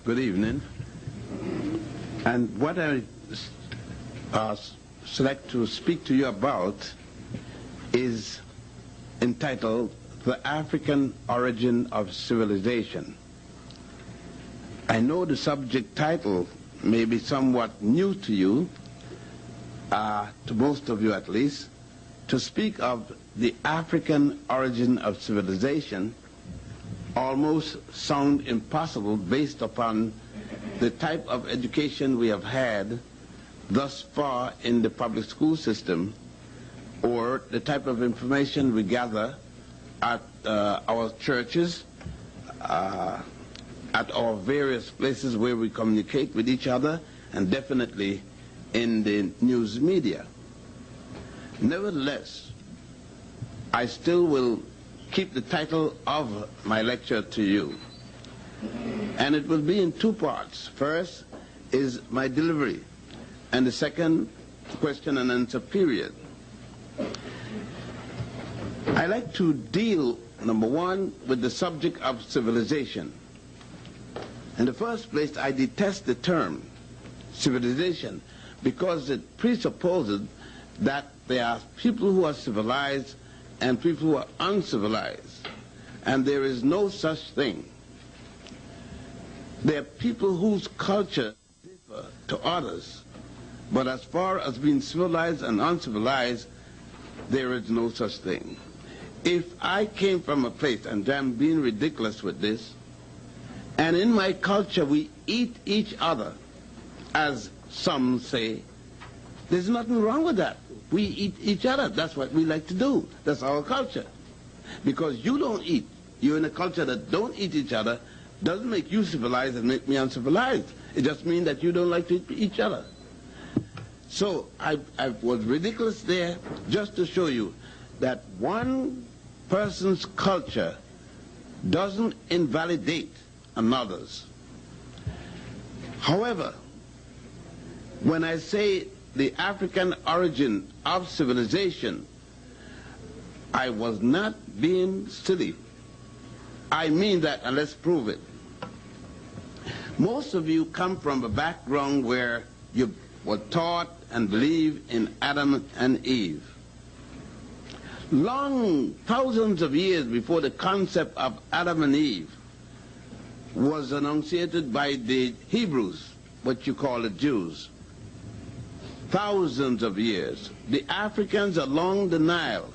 Good evening. And what I select to speak to you about is entitled The African Origin of Civilization. I know the subject title may be somewhat new to you, to most of you at least. To speak of the African origin of civilization almost sound impossible based upon the type of education we have had thus far in the public school system, or the type of information we gather at our churches, at our various places where we communicate with each other, and definitely in the news media. Nevertheless, I still will keep the title of my lecture to you. And it will be in two parts. First is my delivery, and the second, question and answer period. I like to deal, number one, with the subject of civilization. In the first place, I detest the term civilization because it presupposes that there are people who are civilized and people who are uncivilized, and there is no such thing. There are people whose culture differ to others, but as far as being civilized and uncivilized, there is no such thing. If I came from a place, and I'm being ridiculous with this, and in my culture we eat each other, as some say, there's nothing wrong with that. We eat each other. That's what we like to do. That's our culture. Because you don't eat, you're in a culture that don't eat each other, doesn't make you civilized and make me uncivilized. It just means that you don't like to eat each other. So I was ridiculous there just to show you that one person's culture doesn't invalidate another's. However, when I say the African origin of civilization, I was not being silly. I mean that, and let's prove it. Most of you come from a background where you were taught and believed in Adam and Eve. Long, thousands of years before the concept of Adam and Eve was enunciated by the Hebrews, what you call the Jews. Thousands of years, the Africans along the Nile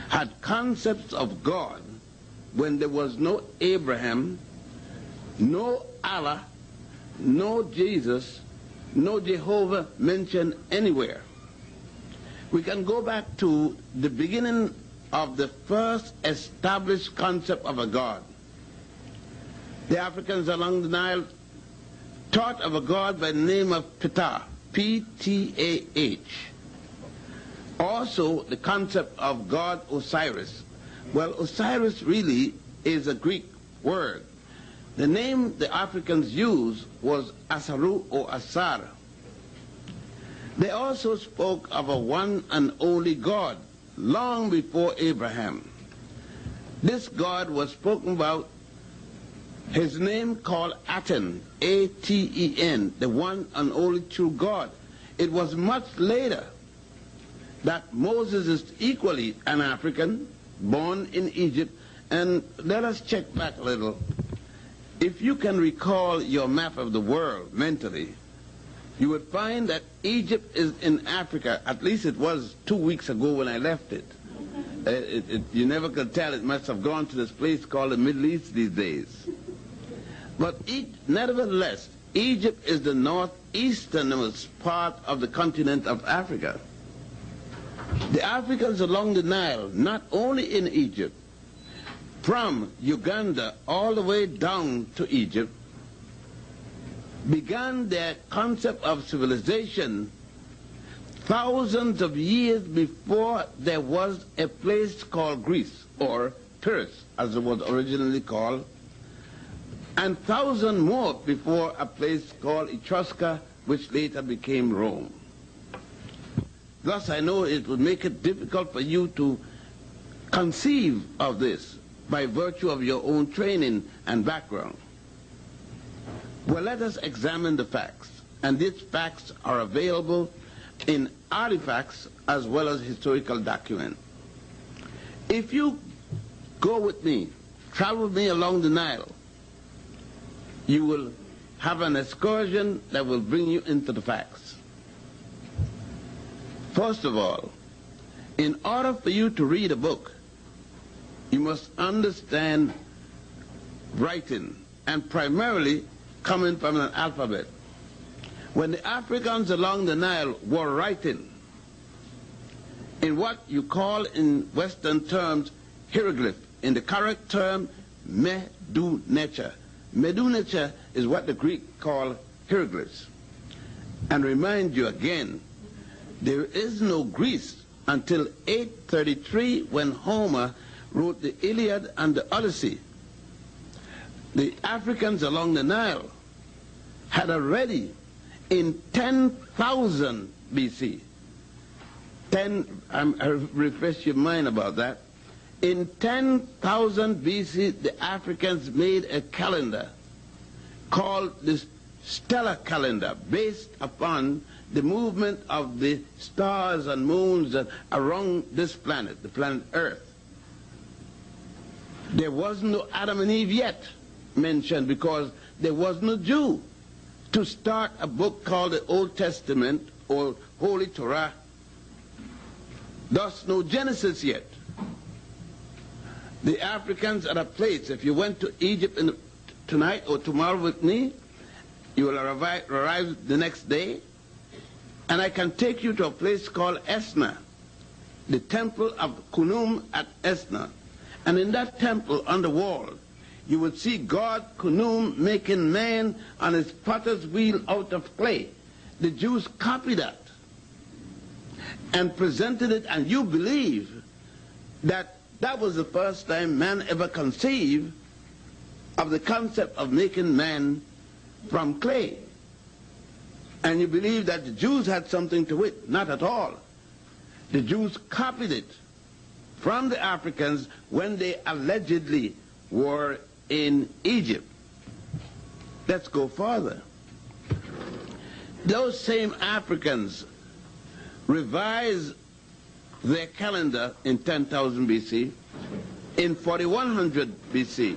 had concepts of God when there was no Abraham, no Allah, no Jesus, no Jehovah mentioned anywhere. We can go back to the beginning of the first established concept of a God. The Africans along the Nile taught of a God by the name of Ptah, P-T-A-H. Also, the concept of God Osiris. Well, Osiris really is a Greek word. The name the Africans used was Asaru or Asar. They also spoke of a one and only God long before Abraham. This God was spoken about, his name called Aten, A-T-E-N, the one and only true God. It was much later that Moses is equally an African, born in Egypt. And let us check back a little. If you can recall your map of the world mentally, you would find that Egypt is in Africa. At least it was 2 weeks ago when I left it. You never could tell. It must have gone to this place called the Middle East these days. But nevertheless, Egypt is the northeasternmost part of the continent of Africa. The Africans along the Nile, not only in Egypt, from Uganda all the way down to Egypt, began their concept of civilization thousands of years before there was a place called Greece, or Pyrrhus, as it was originally called, and thousands more before a place called Etrusca, which later became Rome. Thus, I know it would make it difficult for you to conceive of this by virtue of your own training and background. Well, let us examine the facts. And these facts are available in artifacts as well as historical documents. If you go with me, travel with me along the Nile, you will have an excursion that will bring you into the facts. First of all, in order for you to read a book, you must understand writing, and primarily coming from an alphabet. When the Africans along the Nile were writing in what you call in Western terms hieroglyph, in the correct term medu-necha. Medu-necha is what the Greek call hieroglyphs. And remind you again, there is no Greece until 833 when Homer wrote the Iliad and the Odyssey. The Africans along the Nile had already in 10,000 BC, I refresh your mind about that, in 10,000 BC the Africans made a calendar called the stellar calendar based upon the movement of the stars and moons around this planet, the planet Earth. There was no Adam and Eve yet mentioned because there was no Jew to start a book called the Old Testament or Holy Torah. Thus no Genesis yet. The Africans at a place, if you went to Egypt tonight or tomorrow with me, you will arrive the next day, and I can take you to a place called Esna, the temple of Khnum at Esna. And in that temple on the wall, you would see God Khnum making man on his potter's wheel out of clay. The Jews copied that and presented it, and you believe that that was the first time man ever conceived of the concept of making man from clay. And you believe that the Jews had something to it. Not at all. The Jews copied it from the Africans when they allegedly were in Egypt. Let's go further. Those same Africans revised their calendar in 10,000 BC. In 4100 BC,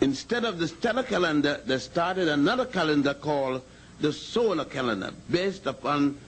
instead of the stellar calendar, they started another calendar called the solar calendar, based upon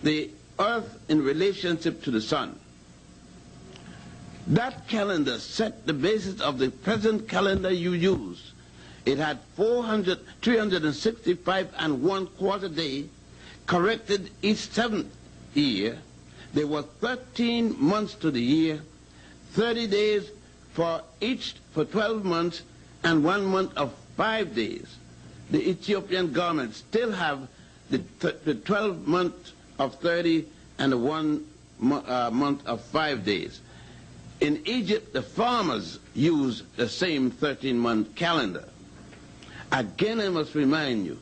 the Earth in relationship to the sun. That calendar set the basis of the present calendar you use. It had 365 and 1/4 day, corrected each 7th year. There were 13 months to the year, 30 days for 12 months, and 1 month of 5 days. The Ethiopian government still have the 12 months of 30 and the 1 month of 5 days. In Egypt, the farmers use the same 13-month calendar. Again, I must remind you,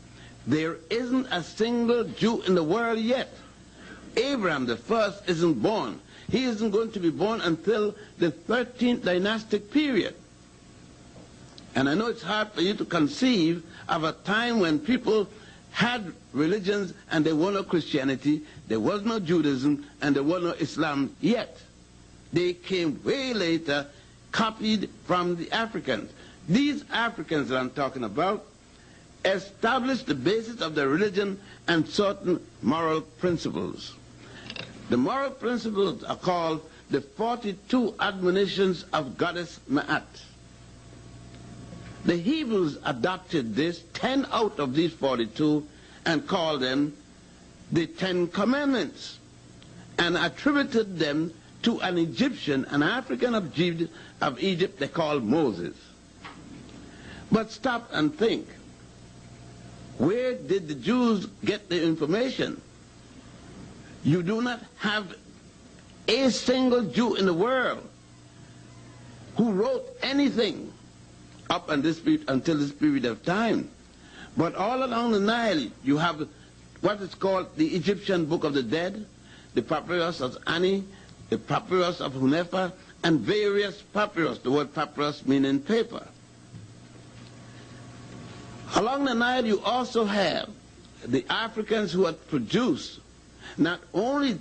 there isn't a single Jew in the world yet. Abraham the first isn't born. He isn't going to be born until the 13th dynastic period. And I know it's hard for you to conceive of a time when people had religions and there was no Christianity, there was no Judaism, and there was no Islam yet. They came way later, copied from the Africans. These Africans that I'm talking about established the basis of their religion and certain moral principles. The moral principles are called the 42 admonitions of Goddess Ma'at. The Hebrews adopted this, 10 out of these 42, and called them the 10 Commandments, and attributed them to an Egyptian, an African of Egypt they called Moses. But stop and think. Where did the Jews get the information? You do not have a single Jew in the world who wrote anything up until this period of time. But all along the Nile, you have what is called the Egyptian Book of the Dead, the Papyrus of Ani, the Papyrus of Hunefa, and various papyrus, the word papyrus meaning paper. Along the Nile, you also have the Africans who had produced not only